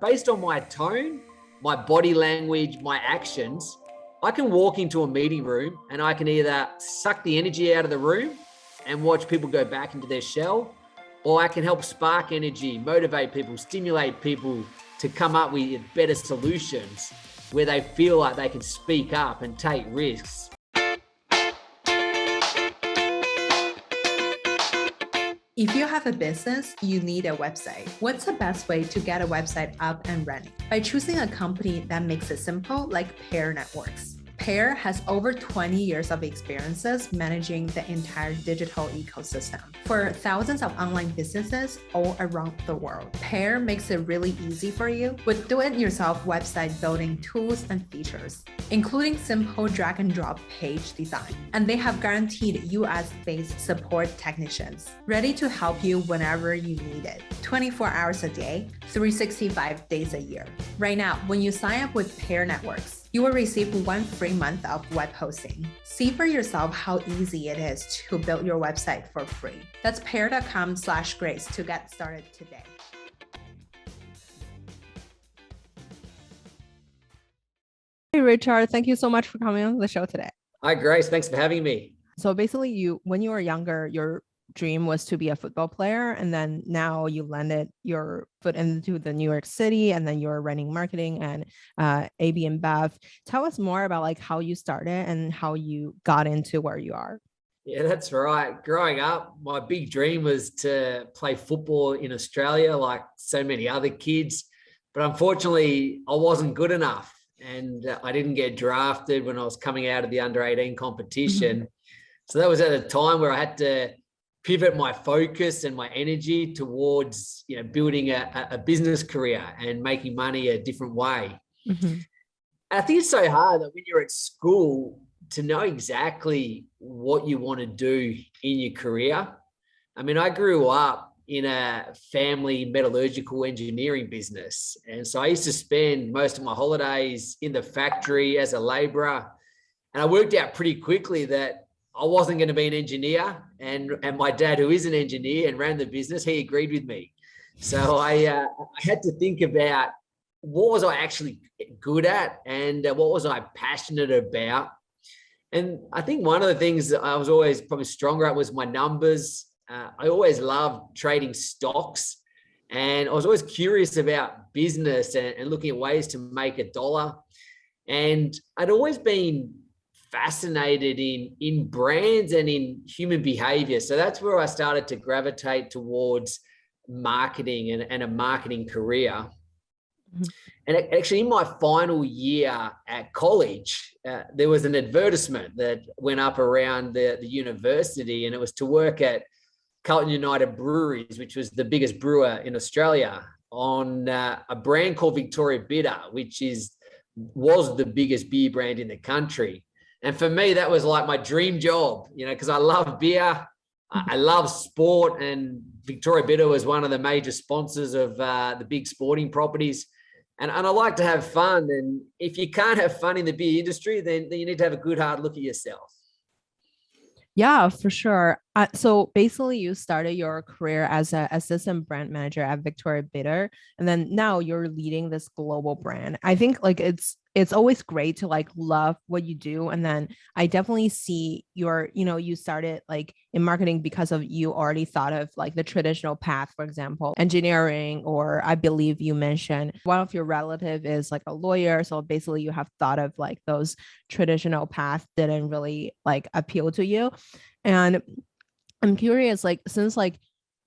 Based on my tone, my body language, my actions, I can walk into a meeting room and I can either suck the energy out of the room and watch people go back into their shell, or I can help spark energy, motivate people, stimulate people to come up with better solutions where they feel like they can speak up and take risks. If you have a business, you need a website. What's the best way to get a website up and running? By choosing a company that makes it simple, like Pair Networks. Pair has over 20 years of experiences managing the entire digital ecosystem for thousands of online businesses all around the world. Pair makes it really easy for you with do-it-yourself website building tools and features, including simple drag and drop page design. And they have guaranteed US-based support technicians ready to help you whenever you need it, 24 hours a day, 365 days a year. Right now, when you sign up with Pair Networks, you will receive 1 free month of web hosting. See for yourself how easy it is to build your website for free. That's pair.com/grace to get started today. Hey, Richard, thank you so much for coming on the show today. Hi, Grace. Thanks for having me. So basically, when you were younger, your dream was to be a football player, and then now you landed your foot into the New York City, and then you're running marketing and InBev. Tell us more about like how you started and how you got into where you are. Yeah, that's right. Growing up, my big dream was to play football in Australia like so many other kids, but unfortunately I wasn't good enough, and I didn't get drafted when I was coming out of the under-18 competition. So that was at a time where I had to pivot my focus and my energy towards, building a business career and making money a different way. I think it's so hard that when you're at school to know exactly what you want to do in your career. I mean, I grew up in a family metallurgical engineering business. And so I used to spend most of my holidays in the factory as a laborer. And I worked out pretty quickly that I wasn't going to be an engineer, and my dad, who is an engineer and ran the business, he agreed with me. So I had to think about what was I actually good at and what was I passionate about. And I think one of the things that I was always probably stronger at was my numbers. I always loved trading stocks, and I was always curious about business and looking at ways to make a dollar. And I'd always been fascinated in brands and in human behavior. So that's where I started to gravitate towards marketing and a marketing career. And actually in my final year at college, there was an advertisement that went up around the university, and it was to work at Carlton United Breweries, which was the biggest brewer in Australia, on a brand called Victoria Bitter, which was the biggest beer brand in the country. And for me, that was like my dream job, because I love beer, I love sport, and Victoria Bitter was one of the major sponsors of the big sporting properties. And I like to have fun. And if you can't have fun in the beer industry, then you need to have a good hard look at yourself. Yeah, for sure. So basically you started your career as an assistant brand manager at Victoria Bitter, and then now you're leading this global brand. I think like it's always great to like love what you do. And then I definitely see you started like in marketing because of you already thought of like the traditional path, for example, engineering, or I believe you mentioned one of your relative is like a lawyer. So basically you have thought of like those traditional paths didn't really like appeal to you. And I'm curious, like, since like,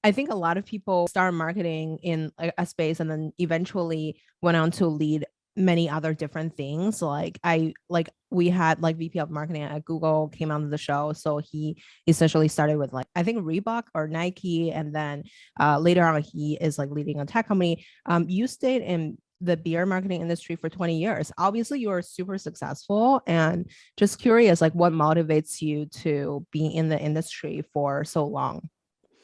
I think a lot of people start marketing in a space and then eventually went on to lead many other different things. We had like VP of marketing at Google came on the show. So he essentially started with like, I think Reebok or Nike. And then later on, he is like leading a tech company. You stayed in the beer marketing industry for 20 years. Obviously you are super successful, and just curious, like what motivates you to be in the industry for so long?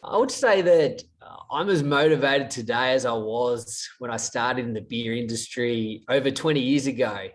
I would say that I'm as motivated today as I was when I started in the beer industry over 20 years ago.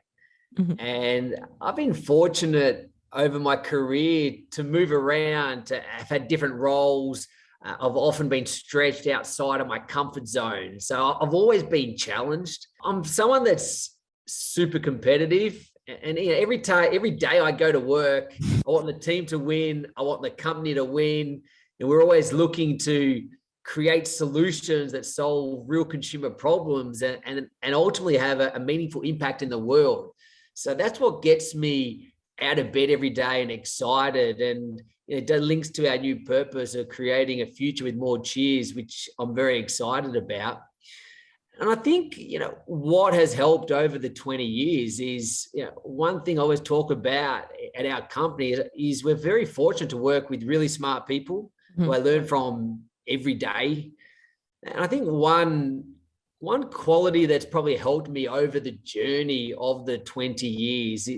And I've been fortunate over my career to move around, to have had different roles. I've often been stretched outside of my comfort zone. So I've always been challenged. I'm someone that's super competitive. And every day I go to work, I want the team to win. I want the company to win. And we're always looking to create solutions that solve real consumer problems and ultimately have a meaningful impact in the world. So that's what gets me out of bed every day and excited. And it links to our new purpose of creating a future with more cheers, which I'm very excited about. And I think, what has helped over the 20 years is, one thing I always talk about at our company is we're very fortunate to work with really smart people who I learn from every day. And I think one quality that's probably helped me over the journey of the 20 years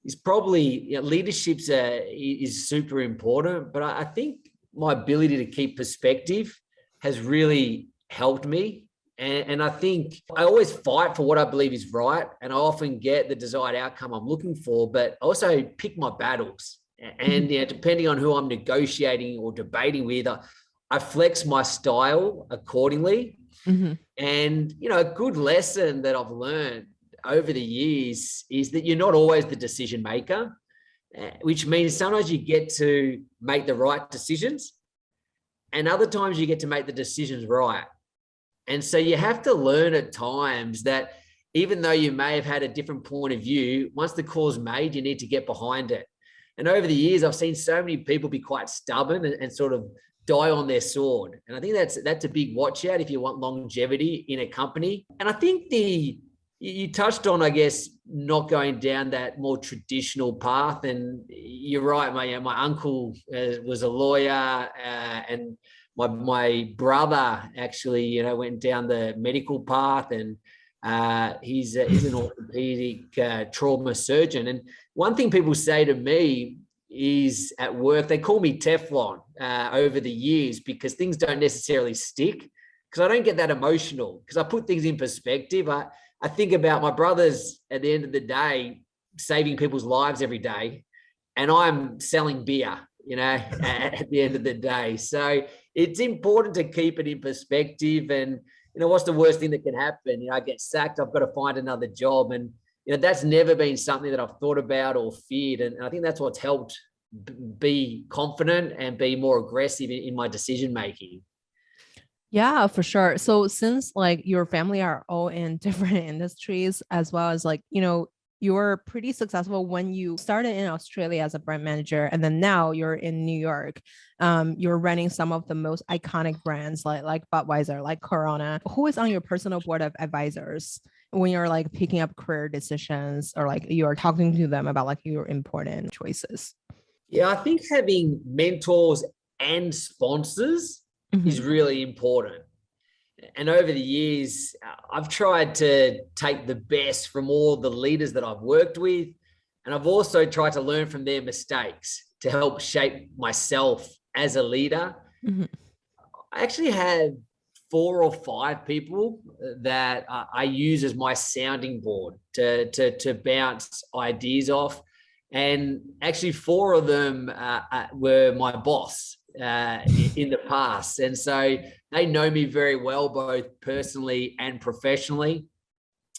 is probably, leadership is super important, but I think my ability to keep perspective has really helped me. And I think I always fight for what I believe is right. And I often get the desired outcome I'm looking for, but I also pick my battles. And depending on who I'm negotiating or debating with, I flex my style accordingly. And, a good lesson that I've learned over the years is that you're not always the decision maker, which means sometimes you get to make the right decisions and other times you get to make the decisions right. And so you have to learn at times that even though you may have had a different point of view, once the call's made, you need to get behind it. And over the years, I've seen so many people be quite stubborn and sort of die on their sword. And I think that's a big watch out if you want longevity in a company. And I think you touched on, I guess, not going down that more traditional path. And you're right, my uncle was a lawyer and my brother actually, went down the medical path, and he's an orthopedic trauma surgeon. And one thing people say to me is at work, they call me Teflon over the years because things don't necessarily stick because I don't get that emotional because I put things in perspective. I think about my brothers at the end of the day, saving people's lives every day, and I'm selling beer, at the end of the day. So it's important to keep it in perspective. And, what's the worst thing that can happen? I get sacked, I've got to find another job. And, that's never been something that I've thought about or feared. And I think that's what's helped be confident and be more aggressive in my decision-making. Yeah, for sure. So since your family are all in different industries, as well as you were pretty successful when you started in Australia as a brand manager, and then now you're in New York. You're running some of the most iconic brands like Budweiser, like Corona. Who is on your personal board of advisors when you're picking up career decisions or you're talking to them about your important choices? Yeah, I think having mentors and sponsors is really important. And over the years, I've tried to take the best from all the leaders that I've worked with. And I've also tried to learn from their mistakes to help shape myself as a leader. I actually have 4 or 5 people that I use as my sounding board to bounce ideas off. And actually 4 of them were my boss in the past. And so they know me very well, both personally and professionally.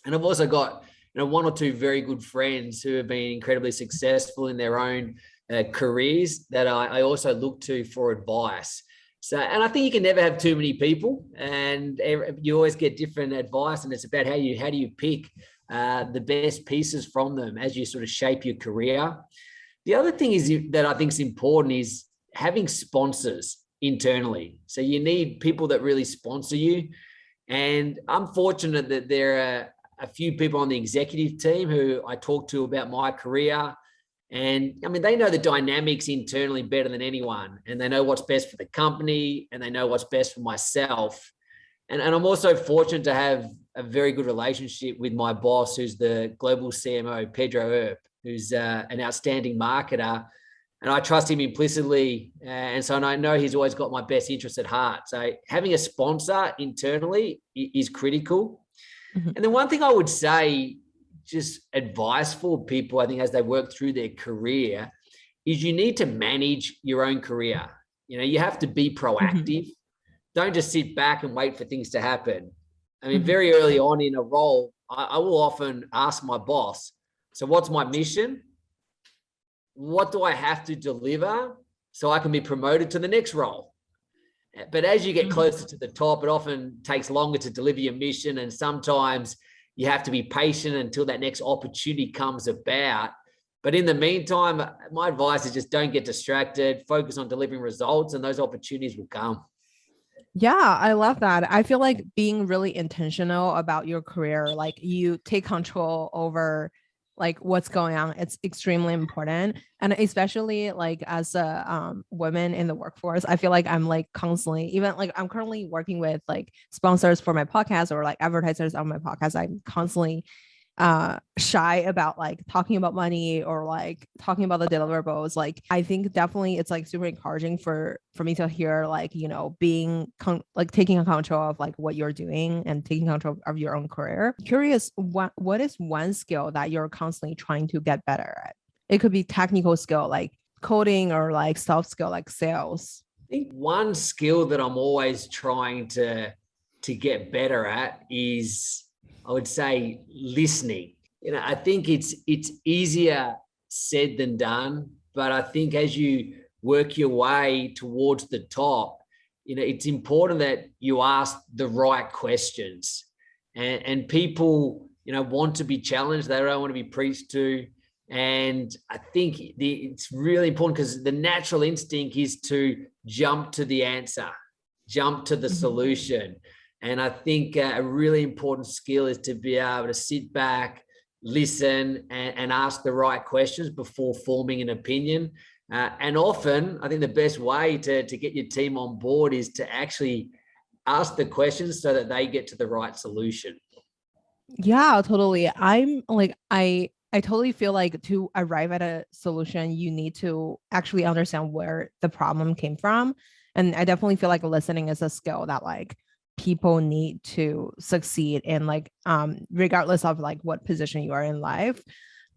And I've also got 1 or 2 very good friends who have been incredibly successful in their own careers that I also look to for advice. So, and I think you can never have too many people, and you always get different advice, and it's about how do you pick the best pieces from them as you sort of shape your career. The other thing is that I think is important is having sponsors internally. So you need people that really sponsor you. And I'm fortunate that there are a few people on the executive team who I talk to about my career. And I mean, they know the dynamics internally better than anyone. And they know what's best for the company, and they know what's best for myself. And I'm also fortunate to have a very good relationship with my boss, who's the global CMO, Pedro Earp, who's an outstanding marketer. And I trust him implicitly. And so I know he's always got my best interests at heart. So having a sponsor internally is critical. And then one thing I would say, just advice for people, I think, as they work through their career, is you need to manage your own career. You have to be proactive. Don't just sit back and wait for things to happen. I mean, very early on in a role, I will often ask my boss, so what's my mission? What do I have to deliver so I can be promoted to the next role? But as you get closer to the top, it often takes longer to deliver your mission. And sometimes you have to be patient until that next opportunity comes about. But in the meantime, my advice is just don't get distracted, focus on delivering results, and those opportunities will come. Yeah, I love that. I feel like being really intentional about your career, like you take control over like what's going on. It's extremely important. And especially like as a woman in the workforce, I feel like I'm like constantly, even like I'm currently working with like sponsors for my podcast or like advertisers on my podcast. I'm constantly shy about like talking about money or like talking about the deliverables. Like I think definitely it's like super encouraging for me to hear like, you know, being like taking control of like what you're doing and taking control of your own career. Curious, what is one skill that you're constantly trying to get better at? It could be technical skill like coding or like soft skill like sales. I think one skill that I'm always trying to get better at is, I would say, listening. I think it's easier said than done, but I think as you work your way towards the top, it's important that you ask the right questions, and people, want to be challenged. They don't want to be preached to. And I think it's really important because the natural instinct is to jump to the answer, jump to the solution. And I think a really important skill is to be able to sit back, listen, and ask the right questions before forming an opinion. And often, I think the best way to get your team on board is to actually ask the questions so that they get to the right solution. Yeah, totally. I'm like, I totally feel like to arrive at a solution, you need to actually understand where the problem came from. And I definitely feel like listening is a skill that like people need to succeed in, like regardless of like what position you are in life.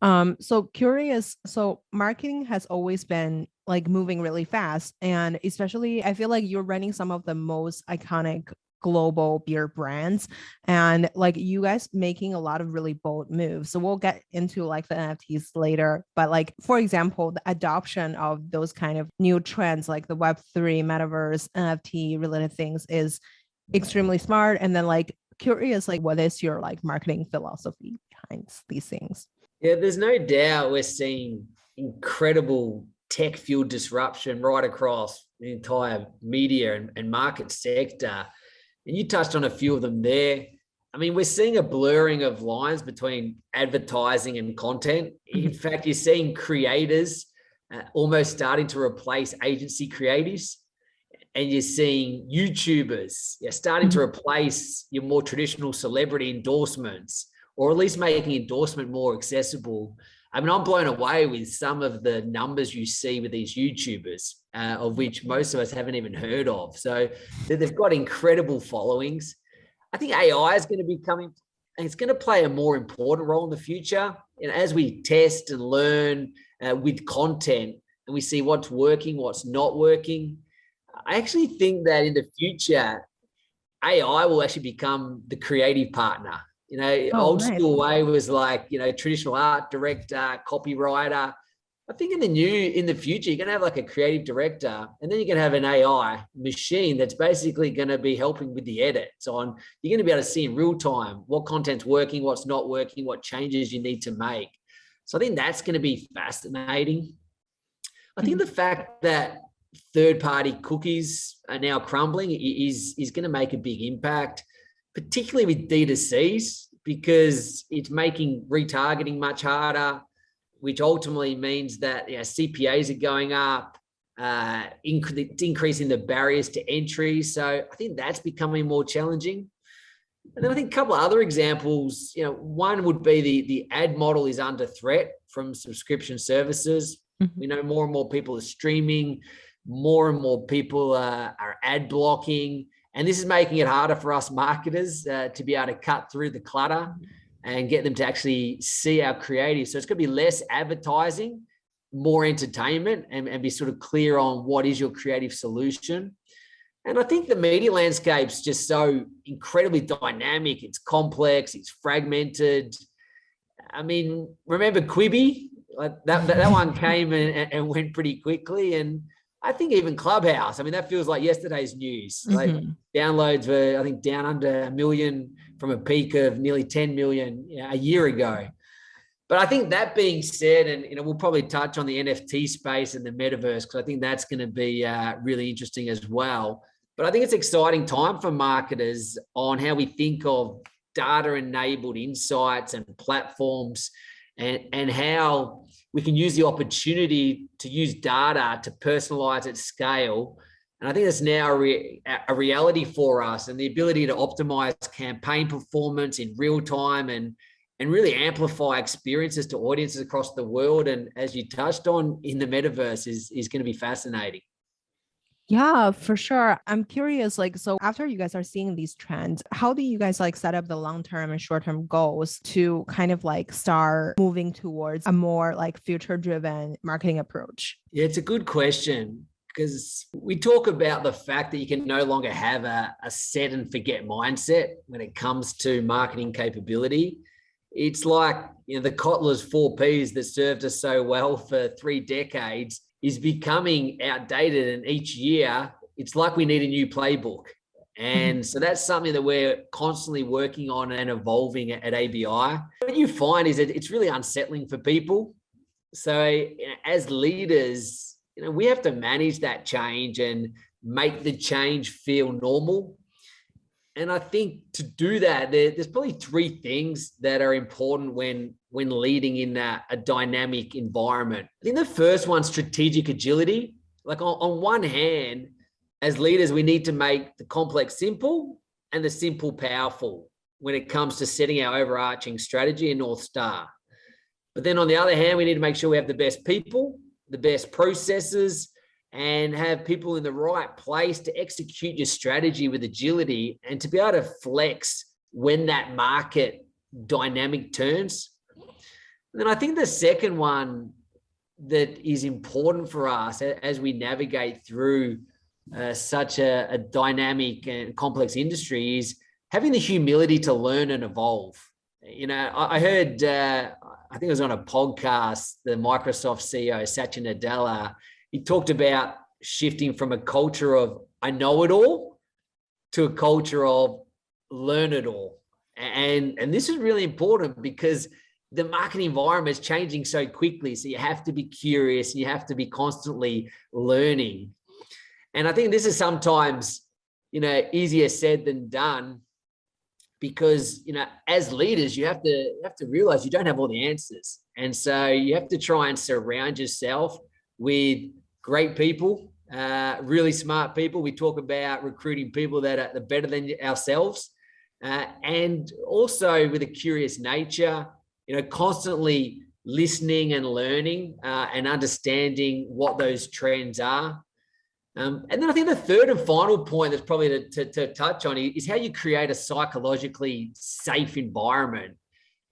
So curious, so marketing has always been like moving really fast, and especially I feel like you're running some of the most iconic global beer brands, and like you guys making a lot of really bold moves. So we'll get into like the NFTs later, but like for example, the adoption of those kind of new trends like the Web3, metaverse, NFT related things is extremely smart. And then like curious, like what is your like marketing philosophy behind these things? Yeah, there's no doubt we're seeing incredible tech fueled disruption right across the entire media and market sector. And you touched on a few of them there. I mean, we're seeing a blurring of lines between advertising and content. In fact, you're seeing creators almost starting to replace agency creatives. And you're seeing YouTubers starting to replace your more traditional celebrity endorsements, or at least making endorsement more accessible. I mean, I'm blown away with some of the numbers you see with these YouTubers, of which most of us haven't even heard of. So they've got incredible followings. I think AI is going to be coming, and it's going to play a more important role in the future. And as we test and learn with content, and we see what's working, what's not working, I actually think that in the future, AI will actually become the creative partner. Old school way was like, traditional art director, copywriter. I think in the future, you're going to have like a creative director, and then you're going to have an AI machine that's basically going to be helping with the edits on. You're going to be able to see in real time what content's working, what's not working, what changes you need to make. So I think that's going to be fascinating. I think the fact that third-party cookies are now crumbling is going to make a big impact, particularly with D2Cs, because it's making retargeting much harder, which ultimately means that CPAs are going up, it's increasing the barriers to entry. So I think that's becoming more challenging. And then I think a couple of other examples, one would be the ad model is under threat from subscription services. We know more and more people are streaming, more and more people are ad blocking. And this is making it harder for us marketers to be able to cut through the clutter and get them to actually see our creative. So it's going to be less advertising more entertainment and be sort of clear on what is your creative solution. And I think the media landscape's just so incredibly dynamic. It's complex, it's fragmented. I mean, remember Quibi? Like that one came and went pretty quickly. And I think even Clubhouse, I mean, that feels like yesterday's news. Like downloads were, I think, down under 1 million from a peak of nearly 10 million a year ago. But I think that being said, and we'll probably touch on the NFT space and the metaverse, because I think that's going to be really interesting as well. But I think it's an exciting time for marketers on how we think of data-enabled insights and platforms, and how we can use the opportunity to use data to personalize at scale. And I think that's now a reality for us, and the ability to optimize campaign performance in real time and really amplify experiences to audiences across the world. And as you touched on, in the metaverse is going to be fascinating. Yeah, for sure. I'm curious, like, so after you guys are seeing these trends, how do you guys like set up the long-term and short-term goals to kind of like start moving towards a more like future-driven marketing approach? Yeah, it's a good question, because we talk about the fact that you can no longer have a set and forget mindset when it comes to marketing capability. It's like, the Kotler's 4 Ps that served us so well for 3 decades is becoming outdated, and each year it's like we need a new playbook. And so that's something that we're constantly working on and evolving at ABI. What you find is that it's really unsettling for people. So as leaders, we have to manage that change and make the change feel normal. And I think to do that, there's probably 3 things that are important when leading in a dynamic environment. I think the first one, strategic agility. Like on one hand, as leaders, we need to make the complex simple and the simple powerful when it comes to setting our overarching strategy and North Star. But then on the other hand, we need to make sure we have the best people, the best processes, and have people in the right place to execute your strategy with agility and to be able to flex when that market dynamic turns. And then I think the second one that is important for us as we navigate through such a dynamic and complex industry is having the humility to learn and evolve. I heard, I think it was on a podcast, the Microsoft CEO, Satya Nadella, he talked about shifting from a culture of I know it all to a culture of learn it all. And this is really important because the marketing environment is changing so quickly. So you have to be curious, and you have to be constantly learning. And I think this is sometimes, easier said than done, because, as leaders, you have to realize you don't have all the answers. And so you have to try and surround yourself with great people, really smart people. We talk about recruiting people that are better than ourselves, and also with a curious nature, constantly listening and learning and understanding what those trends are. And then I think the third and final point that's probably to touch on is how you create a psychologically safe environment,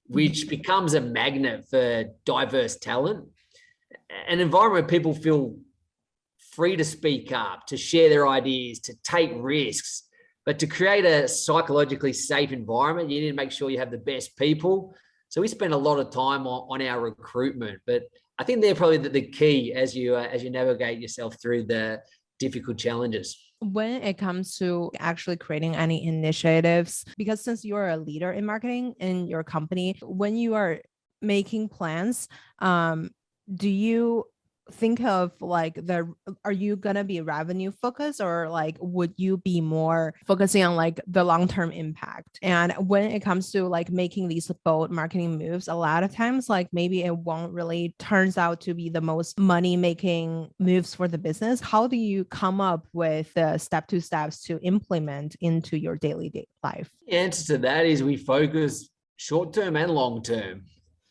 which becomes a magnet for diverse talent. An environment where people feel free to speak up, to share their ideas, to take risks. But to create a psychologically safe environment, you need to make sure you have the best people. So we spend a lot of time on our recruitment, but I think they're probably the key as you navigate yourself through the difficult challenges. When it comes to actually creating any initiatives, because since you're a leader in marketing in your company, when you are making plans, do you think of like are you gonna be revenue focused, or like would you be more focusing on like the long-term impact? And when it comes to like making these bold marketing moves, a lot of times like maybe it won't really turns out to be the most money making moves for the business. How do you come up with the steps to implement into your daily life? The answer to that is we focus short-term and long-term.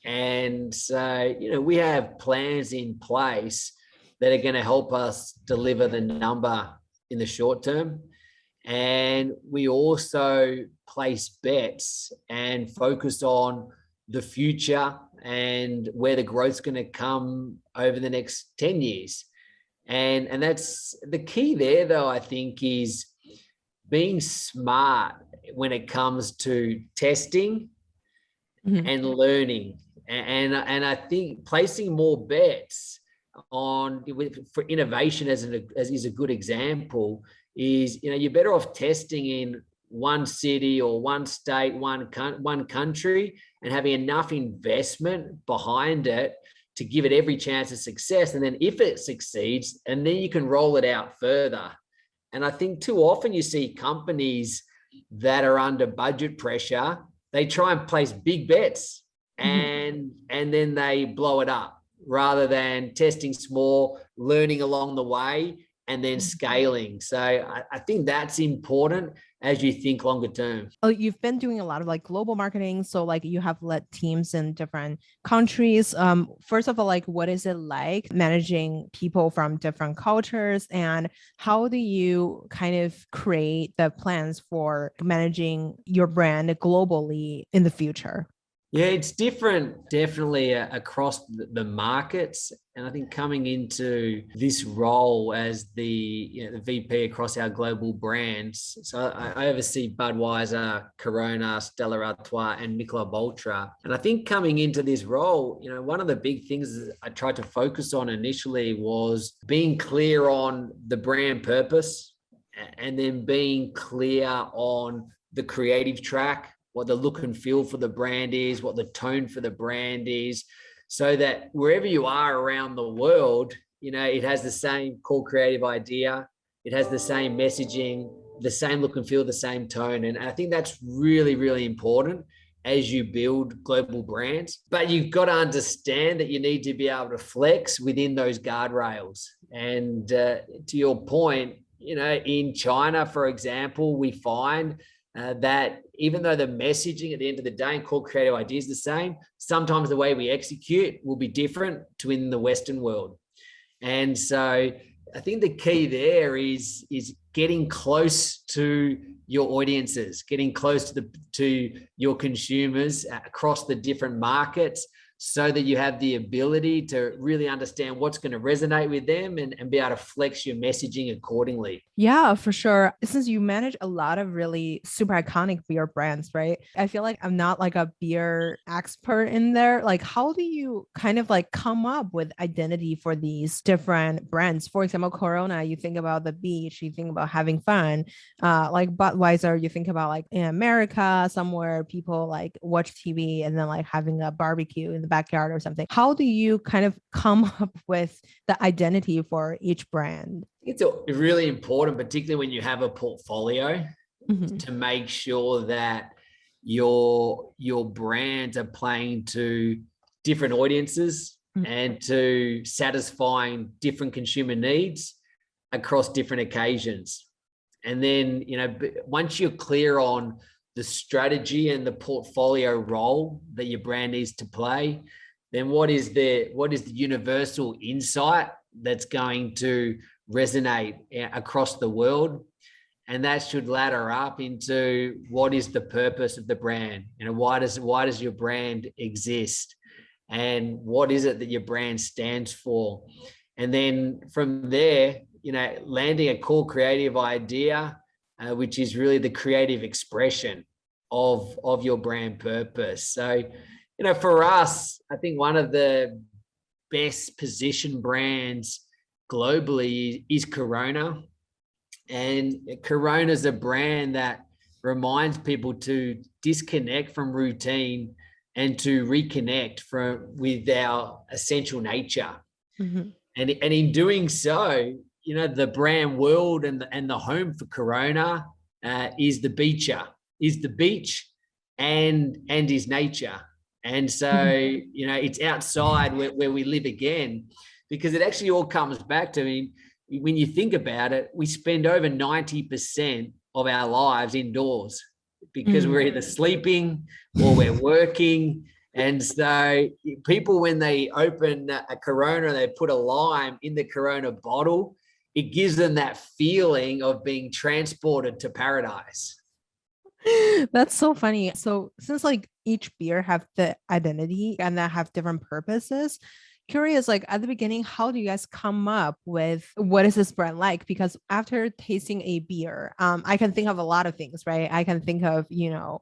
And so, we have plans in place that are going to help us deliver the number in the short term. And we also place bets and focus on the future and where the growth's going to come over the next 10 years. And that's the key there, though, I think, is being smart when it comes to testing and learning. And I think placing more bets on for innovation as is a good example is, you're better off testing in one city or one state, one country, and having enough investment behind it to give it every chance of success. And then if it succeeds, and then you can roll it out further. And I think too often you see companies that are under budget pressure, they try and place big bets and then they blow it up rather than testing small, learning along the way, and then scaling. So I think that's important as you think longer term. Oh, you've been doing a lot of like global marketing. So like you have led teams in different countries. First of all, like what is it like managing people from different cultures, and how do you kind of create the plans for managing your brand globally in the future? Yeah, it's different, definitely across the markets. And I think coming into this role as the VP across our global brands, so I oversee Budweiser, Corona, Stella Artois, and Michelob Ultra. And I think coming into this role, one of the big things that I tried to focus on initially was being clear on the brand purpose, and then being clear on the creative track, what the look and feel for the brand is, what the tone for the brand is, so that wherever you are around the world, it has the same core creative idea, it has the same messaging, the same look and feel, the same tone. And I think that's really, really important as you build global brands. But you've got to understand that you need to be able to flex within those guardrails. And to your point, in China, for example, we find that even though the messaging at the end of the day and core creative idea is the same, sometimes the way we execute will be different to in the Western world. And so I think the key there is getting close to your audiences, getting close to your consumers across the different markets, so that you have the ability to really understand what's going to resonate with them and be able to flex your messaging accordingly. Yeah, for sure. Since you manage a lot of really super iconic beer brands, right? I feel like I'm not like a beer expert in there. Like, how do you kind of like come up with identity for these different brands? For example, Corona, you think about the beach, you think about having fun. Like Budweiser, you think about like in America, somewhere people like watch TV and then like having a barbecue in the backyard or something. How do you kind of come up with the identity for each brand? It's really important, particularly when you have a portfolio, to make sure that your brands are playing to different audiences and to satisfying different consumer needs across different occasions. And then, once you're clear on the strategy and the portfolio role that your brand needs to play, then what is the universal insight that's going to resonate across the world? And that should ladder up into what is the purpose of the brand. Why does your brand exist, and what is it that your brand stands for? And then from there, landing a core creative idea, which is really the creative expression of your brand purpose. So, for us, I think one of the best positioned brands globally is Corona. And Corona is a brand that reminds people to disconnect from routine and to reconnect with our essential nature. And in doing so, the brand world and the home for Corona is the beach and is nature. And so, it's outside where we live again, because it actually all comes back to, when you think about it, we spend over 90% of our lives indoors because we're either sleeping or we're working. And so people, when they open a Corona, they put a lime in the Corona bottle, it gives them that feeling of being transported to paradise. That's so funny. So since like each beer have the identity and that have different purposes, curious, like at the beginning, how do you guys come up with what is this brand like? Because after tasting a beer, I can think of a lot of things, right? I can think of,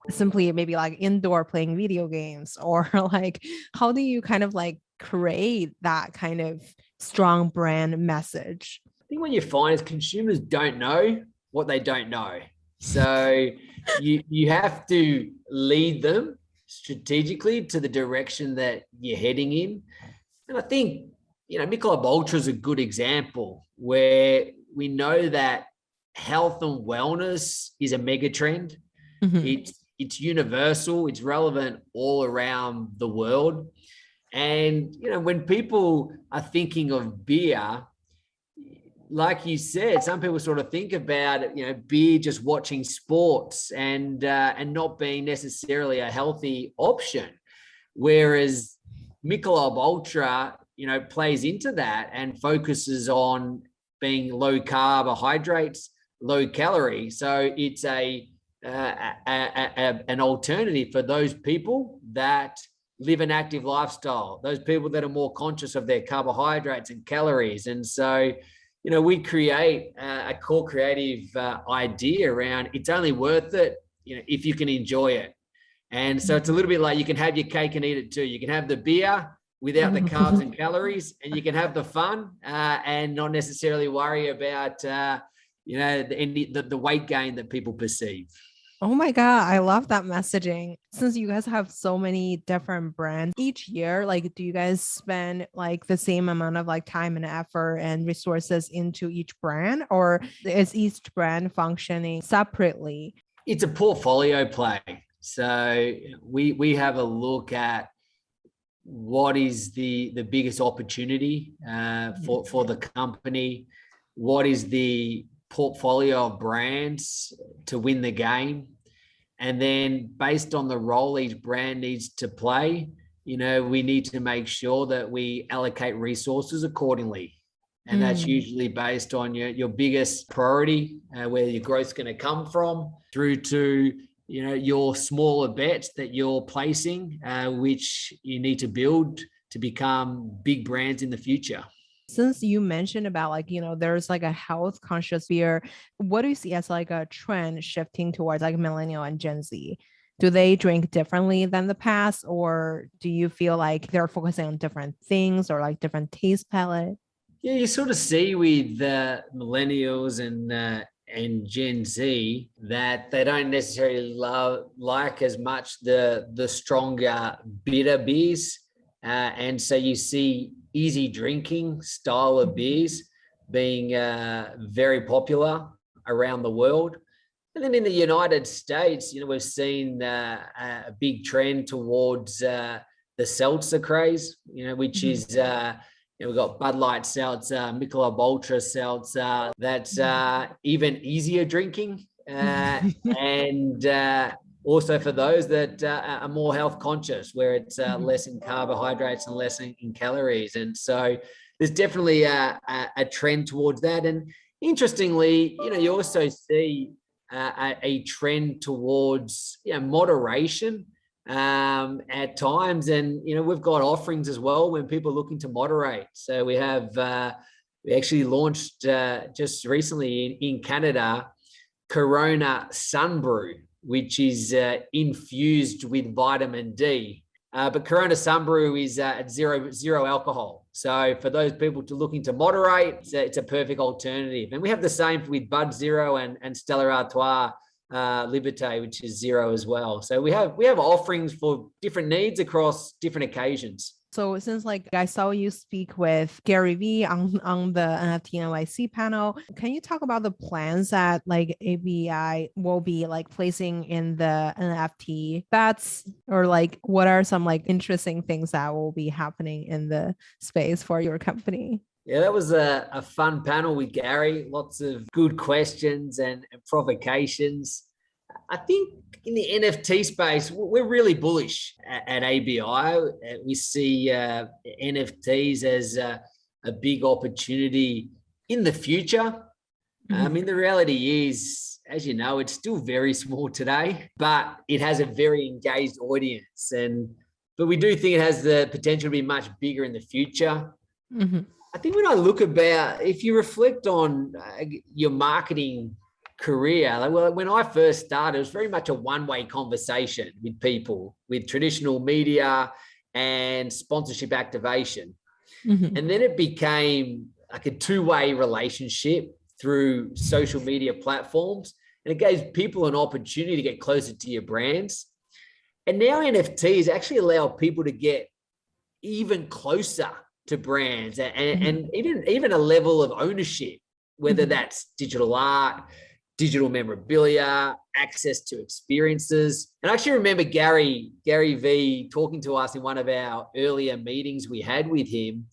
simply maybe like indoor playing video games or like, how do you kind of like create that kind of strong brand message? I think what you find is consumers don't know what they don't know. So you have to lead them strategically to the direction that you're heading in. And I think, Michelob Ultra is a good example where we know that health and wellness is a mega trend. Mm-hmm. It's universal. It's relevant all around the world. And, when people are thinking of beer, like you said, some people sort of think about, beer just watching sports and not being necessarily a healthy option. Whereas Michelob Ultra, plays into that and focuses on being low carbohydrates, low calorie. So it's an alternative for those people that live an active lifestyle, those people that are more conscious of their carbohydrates and calories. And so, we create a core creative idea around it's only worth it, if you can enjoy it. And so it's a little bit like you can have your cake and eat it too. You can have the beer without the carbs and calories, and you can have the fun and not necessarily worry about, the weight gain that people perceive. Oh my God, I love that messaging. Since you guys have so many different brands each year, like, do you guys spend like the same amount of like time and effort and resources into each brand, or is each brand functioning separately? It's a portfolio play. So we have a look at what is the biggest opportunity for the company, what is the portfolio of brands to win the game, and then based on the role each brand needs to play, we need to make sure that we allocate resources accordingly. And that's usually based on your biggest priority, where your growth's going to come from, through to your smaller bets that you're placing, which you need to build to become big brands in the future. Since you mentioned about like, there's like a health conscious beer, what do you see as like a trend shifting towards like millennial and Gen Z? Do they drink differently than the past, or do you feel like they're focusing on different things or like different taste palette? Yeah, you sort of see with the millennials and Gen Z that they don't necessarily like as much the stronger bitter beers, and so you see easy drinking style of beers being very popular around the world. And then in the United States, we've seen a big trend towards the seltzer craze, which is we've got Bud Light seltzer, Michelob Ultra seltzer, that's even easier drinking. And also for those that are more health conscious, where it's less in carbohydrates and less in calories. And so there's definitely a trend towards that. And interestingly, you also see a trend towards moderation at times. And, we've got offerings as well when people are looking to moderate. So we actually launched just recently in Canada, Corona Sunbrew, which is infused with vitamin D. But Corona Sunbrew is at zero alcohol. So for those people looking to moderate, it's a perfect alternative. And we have the same with Bud Zero and Stella Artois Liberté, which is zero as well. So we have offerings for different needs across different occasions. So since like I saw you speak with Gary Vee on the NFT NYC panel, can you talk about the plans that like ABI will be like placing in the NFT bets, or like what are some like interesting things that will be happening in the space for your company? Yeah, that was a fun panel with Gary. Lots of good questions and provocations. I think in the NFT space, we're really bullish at ABI. We see NFTs as a big opportunity in the future. I mean, the reality is as you know, it's still very small today, but it has a very engaged audience. But we do think it has the potential to be much bigger in the future. Mm-hmm. I think when I look about, if you reflect on your marketing career, when I first started, it was very much a one-way conversation with people, with traditional media and sponsorship activation. Mm-hmm. And then it became like a two-way relationship through social media platforms. And it gave people an opportunity to get closer to your brands. And now NFTs actually allow people to get even closer to brands and even a level of ownership, whether that's digital art, digital memorabilia, access to experiences. And I actually remember Gary V talking to us in one of our earlier meetings we had with him.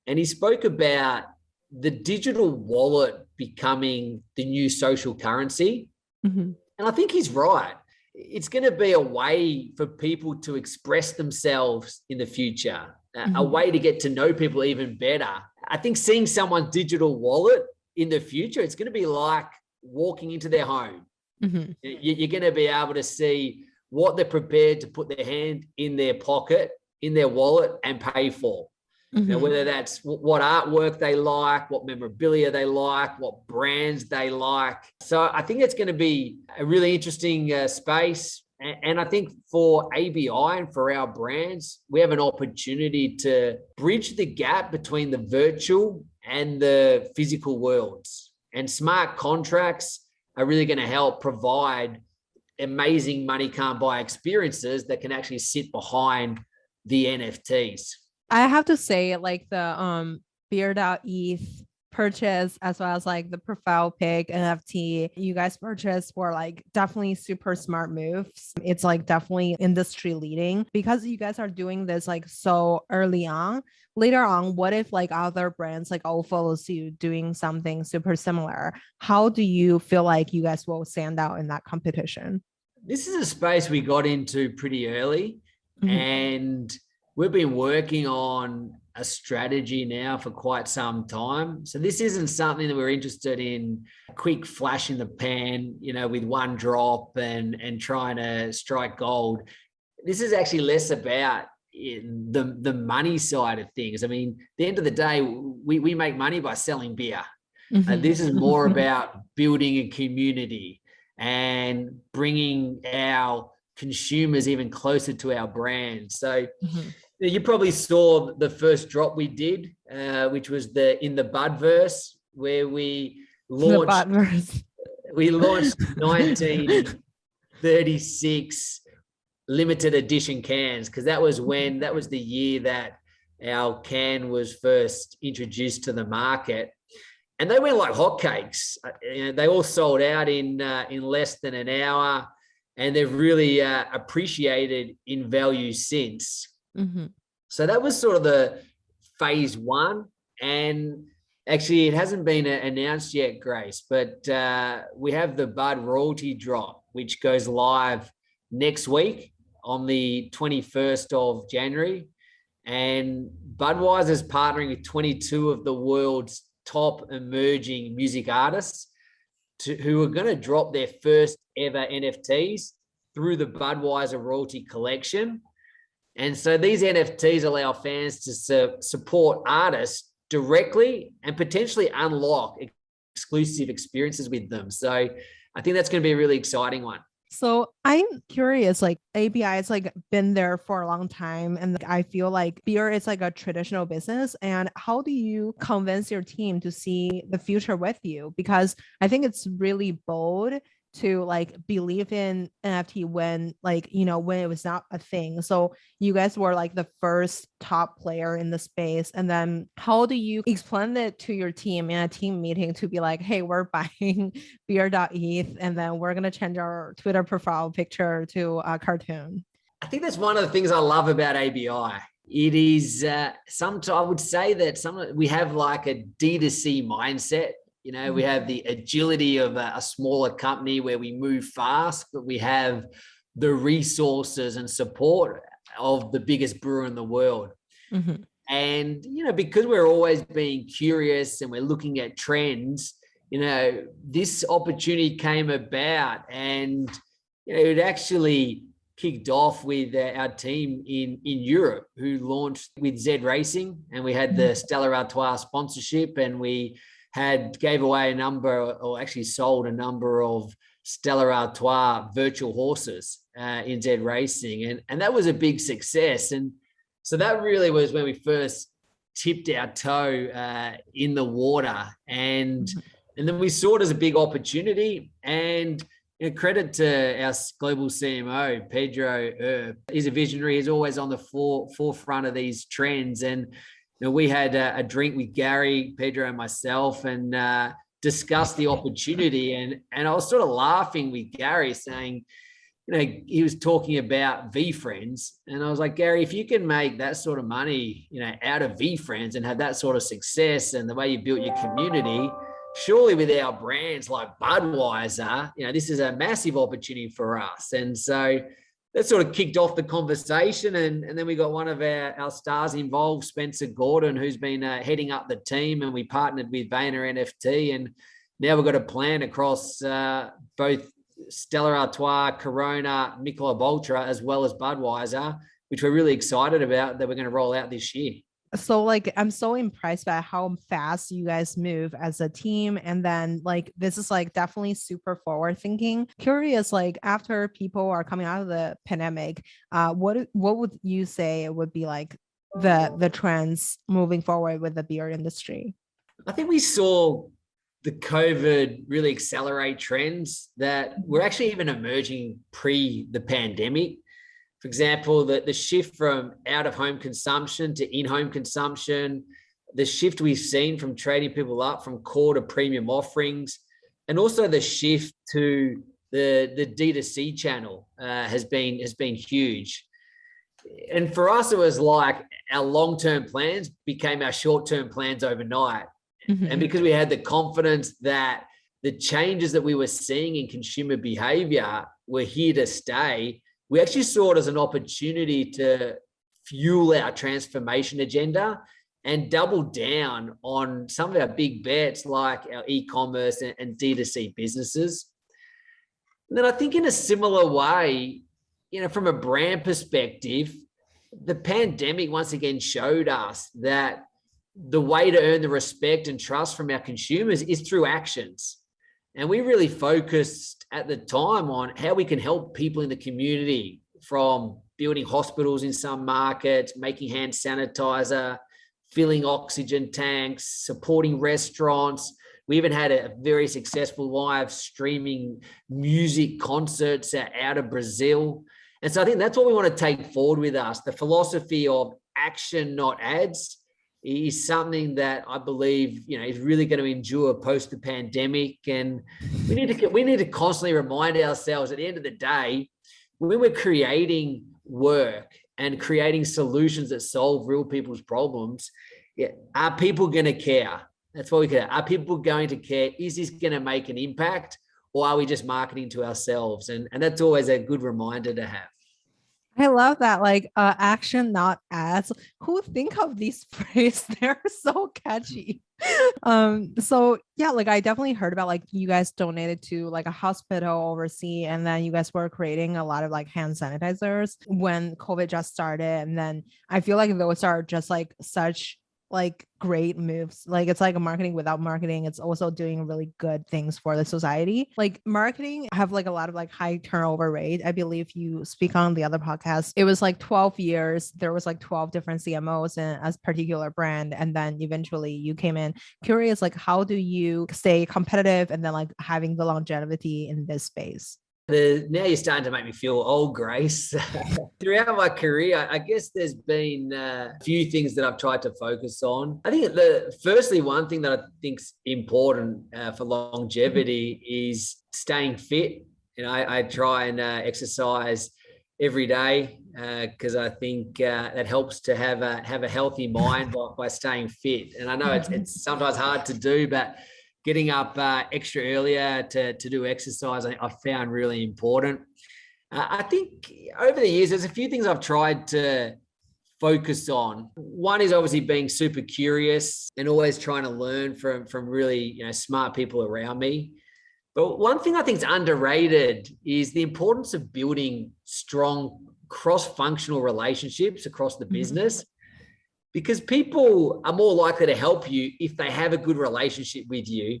And he spoke about the digital wallet becoming the new social currency. And I think he's right. It's going to be a way for people to express themselves in the future, a way to get to know people even better. I think seeing someone's digital wallet in the future, it's going to be like walking into their home. You're going to be able to see what they're prepared to put their hand in their pocket, in their wallet, and pay for. You know, whether that's what artwork they like, what memorabilia they like, what brands they like. So I think it's going to be a really interesting space. And I think for ABI and for our brands, we have an opportunity to bridge the gap between the virtual and the physical worlds. And smart contracts are really going to help provide amazing money can't buy experiences that can actually sit behind the NFTs. I have to say, like the beer.eth purchase, as well as like the profile pic NFT you guys purchased, were like definitely super smart moves. It's like definitely industry leading, because you guys are doing this like so early on. Later on, what if like other brands like all follows you doing something super similar? How do you feel like you guys will stand out in that competition? This is a space we got into pretty early, and we've been working on a strategy now for quite some time. So this isn't something that we're interested in a quick flash in the pan, you know, with one drop and trying to strike gold. This is actually less about the money side of things. I mean, at the end of the day, we make money by selling beer. This is more about building a community and bringing our consumers even closer to our brand. So you probably saw the first drop we did, which was in the Budverse, where we launched 1936 limited edition cans, because that was the year that our can was first introduced to the market. And they went like hotcakes. They all sold out in less than an hour, and they've really appreciated in value since. So that was sort of the phase one. And actually, it hasn't been announced yet, Grace, but we have the Bud royalty drop, which goes live next week on the 21st of January. And Budweiser is partnering with 22 of the world's top emerging music artists who are going to drop their first ever NFTs through the Budweiser royalty collection. And so these NFTs allow fans to support artists directly and potentially unlock exclusive experiences with them. So I think that's going to be a really exciting one. So I'm curious, like ABI has like been there for a long time, and I feel like beer is like a traditional business. And how do you convince your team to see the future with you? Because I think it's really bold to like believe in NFT when when it was not a thing. So you guys were like the first top player in the space. And then how do you explain it to your team in a team meeting to be like, hey, we're buying beer.eth and then we're going to change our Twitter profile picture to a cartoon? I think that's one of the things I love about ABI. It is sometimes I would say that we have like a D2C mindset. You know, we have the agility of a smaller company where we move fast, but we have the resources and support of the biggest brewer in the world. And, you know, because we're always being curious and we're looking at trends, this opportunity came about, and it actually kicked off with our team in Europe, who launched with Z Racing, and we had the Stella Artois sponsorship, and we gave away a number, or actually sold a number of Stella Artois virtual horses in Z Racing, and that was a big success. And so that really was when we first tipped our toe in the water, and then we saw it as a big opportunity. And credit to our global CMO, Pedro. He's a visionary. He's always on the forefront of these trends. And we had a drink with Gary, Pedro, and myself, and discussed the opportunity. And I was sort of laughing with Gary, saying, he was talking about VFriends, and I was like, Gary, if you can make that sort of money, out of VFriends and have that sort of success and the way you built your community, surely with our brands like Budweiser, this is a massive opportunity for us. And so that sort of kicked off the conversation. And then we got one of our stars involved, Spencer Gordon, who's been heading up the team, and we partnered with Vayner NFT. And now we've got a plan across both Stella Artois, Corona, Michelob Ultra, as well as Budweiser, which we're really excited about, that we're going to roll out this year. So I'm so impressed by how fast you guys move as a team. And then this is definitely super forward thinking. Curious, after people are coming out of the pandemic, what would you say would be the trends moving forward with the beer industry? I think we saw the COVID really accelerate trends that were actually even emerging pre the pandemic. For example, the shift from out-of-home consumption to in-home consumption, the shift we've seen from trading people up from core to premium offerings, and also the shift to the D2C channel has been huge. And for us, it was like our long-term plans became our short-term plans overnight. And because we had the confidence that the changes that we were seeing in consumer behavior were here to stay, we actually saw it as an opportunity to fuel our transformation agenda and double down on some of our big bets, like our e-commerce and D2C businesses. And then I think in a similar way, from a brand perspective, the pandemic once again showed us that the way to earn the respect and trust from our consumers is through actions. And we really focused at the time on how we can help people in the community, from building hospitals in some markets, making hand sanitizer, filling oxygen tanks, supporting restaurants. We even had a very successful live streaming music concerts out of Brazil. And so I think that's what we want to take forward with us. The philosophy of action, not ads, is something that I believe, is really going to endure post the pandemic. And we need to constantly remind ourselves at the end of the day, when we're creating work and creating solutions that solve real people's problems, are people going to care? That's what we care. Are people going to care? Is this going to make an impact, or are we just marketing to ourselves? And that's always a good reminder to have. I love that, action, not ads. Who think of these phrases? They're so catchy. So yeah, I definitely heard about you guys donated to a hospital overseas, and then you guys were creating a lot of hand sanitizers when COVID just started. And then I feel those are just such great moves. It's a marketing without marketing. It's also doing really good things for the society. Marketing have a lot of high turnover rate. I believe you speak on the other podcast. It was 12 years. There was 12 different CMOs in a particular brand. And then eventually you came in. Curious, how do you stay competitive and then having the longevity in this space? Now you're starting to make me feel old, Grace. Throughout my career, I guess there's been a few things that I've tried to focus on. I think firstly, one thing that I think is important for longevity is staying fit. I try and exercise every day because I think that helps to have a healthy mind by staying fit. And I know it's sometimes hard to do, but getting up extra earlier to do exercise, I found really important. I think over the years, there's a few things I've tried to focus on. One is obviously being super curious and always trying to learn from really smart people around me. But one thing I think is underrated is the importance of building strong cross-functional relationships across the business, because people are more likely to help you if they have a good relationship with you.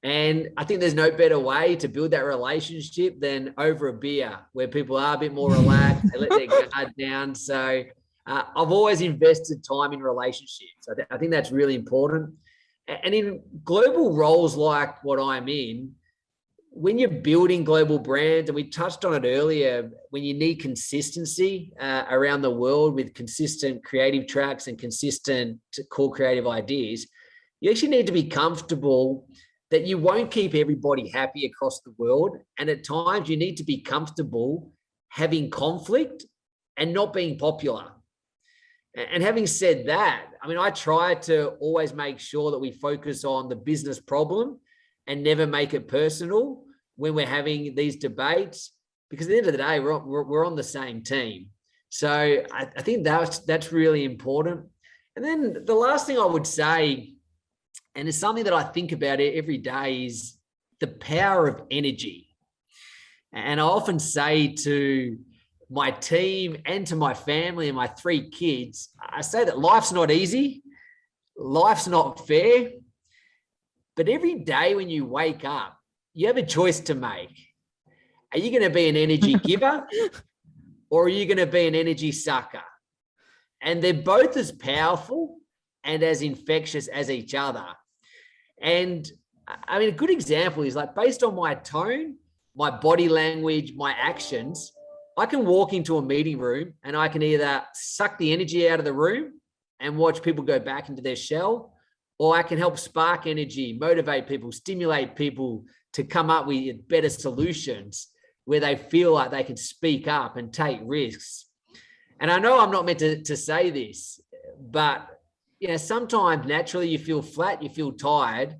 And I think there's no better way to build that relationship than over a beer, where people are a bit more relaxed, they let their guard down. So I've always invested time in relationships. I think that's really important. And in global roles like what I'm in, when you're building global brands, and we touched on it earlier, when you need consistency around the world with consistent creative tracks and consistent core creative ideas, you actually need to be comfortable that you won't keep everybody happy across the world. And at times you need to be comfortable having conflict and not being popular. And having said that, I mean, I try to always make sure that we focus on the business problem and never make it personal when we're having these debates, because at the end of the day, we're on the same team. So I think that's really important. And then the last thing I would say, and it's something that I think about every day, is the power of energy. And I often say to my team and to my family and my 3 kids, I say that life's not easy, life's not fair, but every day when you wake up, you have a choice to make. Are you going to be an energy giver or are you going to be an energy sucker? And they're both as powerful and as infectious as each other. And I mean, a good example is like, based on my tone, my body language, my actions, I can walk into a meeting room and I can either suck the energy out of the room and watch people go back into their shell, or I can help spark energy, motivate people, stimulate people to come up with better solutions where they feel like they can speak up and take risks. And I know I'm not meant to say this, but sometimes naturally you feel flat, you feel tired.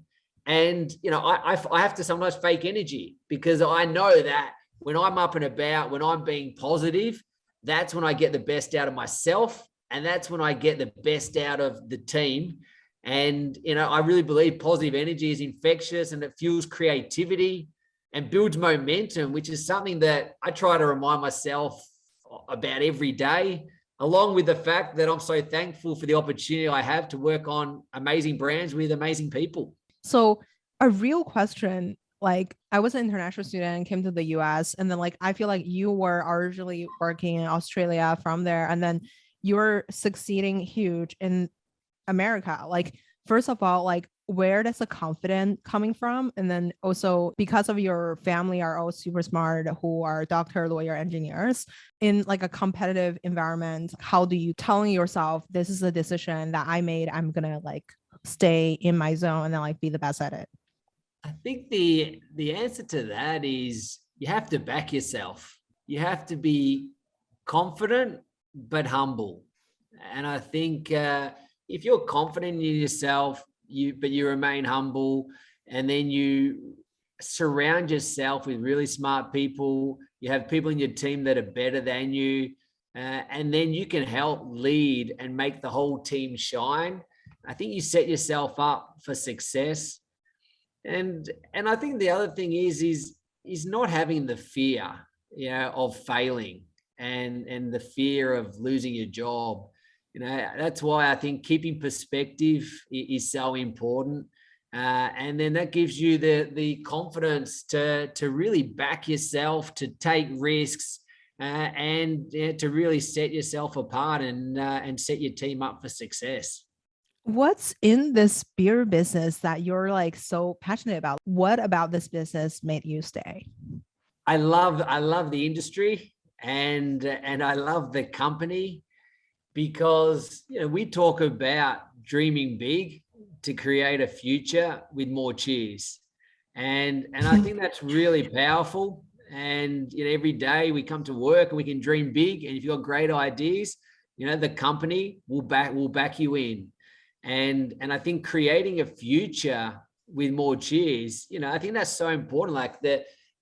And, I have to sometimes fake energy, because I know that when I'm up and about, when I'm being positive, that's when I get the best out of myself. And that's when I get the best out of the team. And, I really believe positive energy is infectious and it fuels creativity and builds momentum, which is something that I try to remind myself about every day, along with the fact that I'm so thankful for the opportunity I have to work on amazing brands with amazing people. So a real question, like, I was an international student and came to the US, and then I feel like you were originally working in Australia from there, and then you're succeeding huge in America. First of all, where does the confidence coming from? And then also, because of your family are all super smart, who are doctor, lawyer, engineers, in a competitive environment, how do you telling yourself, this is a decision that I made, I'm gonna stay in my zone and then be the best at it? I think the answer to that is you have to back yourself. You have to be confident but humble. And I think if you're confident in yourself, but you remain humble, and then you surround yourself with really smart people, you have people in your team that are better than you, and then you can help lead and make the whole team shine. I think you set yourself up for success. And I think the other thing is not having the fear, of failing and the fear of losing your job. That's why I think keeping perspective is so important. And then that gives you the confidence to really back yourself, to take risks, and to really set yourself apart and set your team up for success. What's in this beer business that you're so passionate about? What about this business made you stay? I love the industry and I love the company, because we talk about dreaming big to create a future with more cheers, and I think that's really powerful. And every day we come to work and we can dream big, and if you've got great ideas, the company will back you in. And I think creating a future with more cheers, I think that's so important.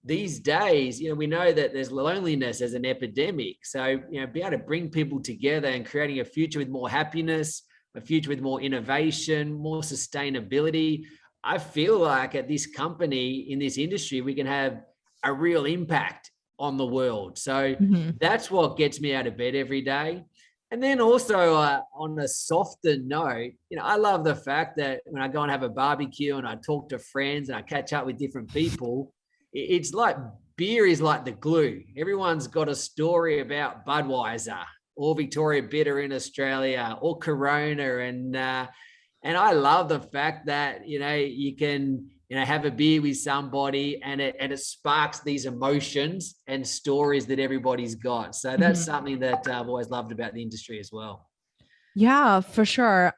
these days, we know that there's loneliness as an epidemic. So, be able to bring people together and creating a future with more happiness, a future with more innovation, more sustainability. I feel like at this company, in this industry, we can have a real impact on the world. So that's what gets me out of bed every day. And then also on a softer note, I love the fact that when I go and have a barbecue and I talk to friends and I catch up with different people, it's like beer is like the glue. Everyone's got a story about Budweiser or Victoria Bitter in Australia or Corona. And I love the fact that, you can, have a beer with somebody and it sparks these emotions and stories that everybody's got. So that's something that I've always loved about the industry as well. Yeah, for sure.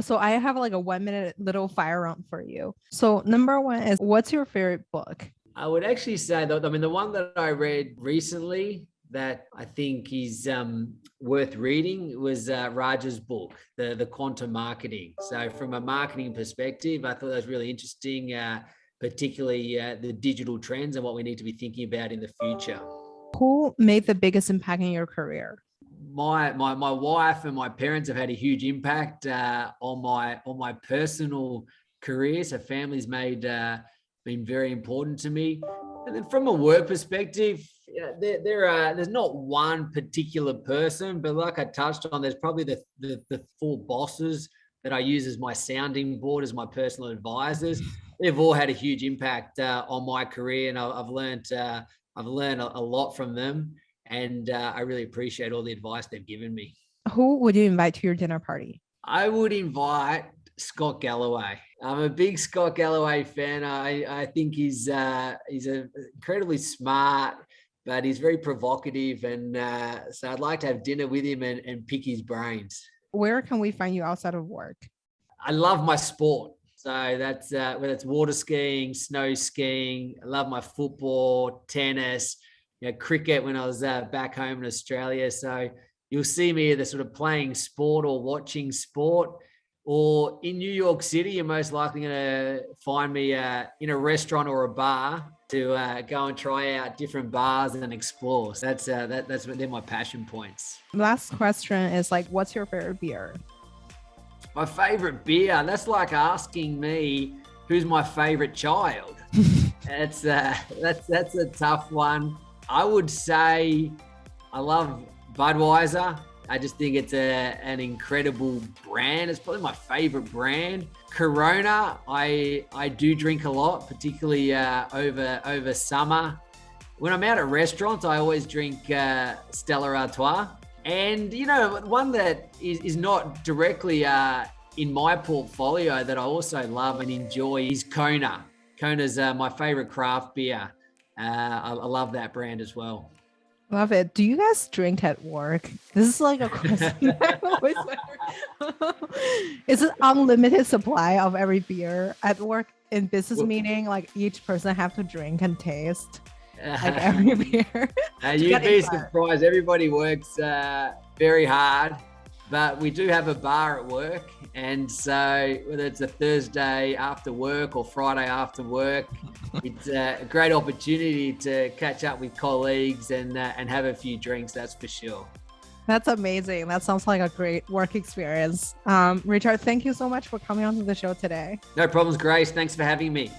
So I have like a 1-minute little fire round for you. So number one is, what's your favorite book? I would actually say that, the one that I read recently that I think is worth reading was Raj's book, the Quantum Marketing. So from a marketing perspective, I thought that was really interesting, particularly the digital trends and what we need to be thinking about in the future. Who made the biggest impact in your career? My wife and my parents have had a huge impact on my personal career. So family's been very important to me. And then from a work perspective, there's not one particular person, but like I touched on, there's probably the 4 bosses that I use as my sounding board, as my personal advisors. They've all had a huge impact on my career, and I've learned a lot from them. And I really appreciate all the advice they've given me. Who would you invite to your dinner party? I would invite Scott Galloway. I'm a big Scott Galloway fan. I think he's incredibly smart, but he's very provocative. And so I'd like to have dinner with him and pick his brains. Where can we find you outside of work? I love my sport. So that's whether it's water skiing, snow skiing. I love my football, tennis, cricket when I was back home in Australia. So you'll see me either sort of playing sport or watching sport. Or in New York City, you're most likely going to find me in a restaurant or a bar to go and try out different bars and explore. So they're my passion points. Last question is what's your favorite beer? My favorite beer? That's like asking me who's my favorite child. That's a tough one. I would say I love Budweiser. I just think it's an incredible brand. It's probably my favorite brand. Corona, I do drink a lot, particularly over summer. When I'm out at restaurants, I always drink Stella Artois. And, one that is not directly in my portfolio that I also love and enjoy is Kona. Kona's my favorite craft beer. I love that brand as well. Love it. Do you guys drink at work? This is like a question I always wonder. Is it unlimited supply of every beer at work in business meeting? Like each person have to drink and taste every beer? You'd be surprised. Everybody works very hard, but we do have a bar at work. And so whether it's a Thursday after work or Friday after work, it's a great opportunity to catch up with colleagues and have a few drinks, that's for sure. That's amazing. That sounds like a great work experience. Richard, thank you so much for coming on to the show today. No problems, Grace. Thanks for having me.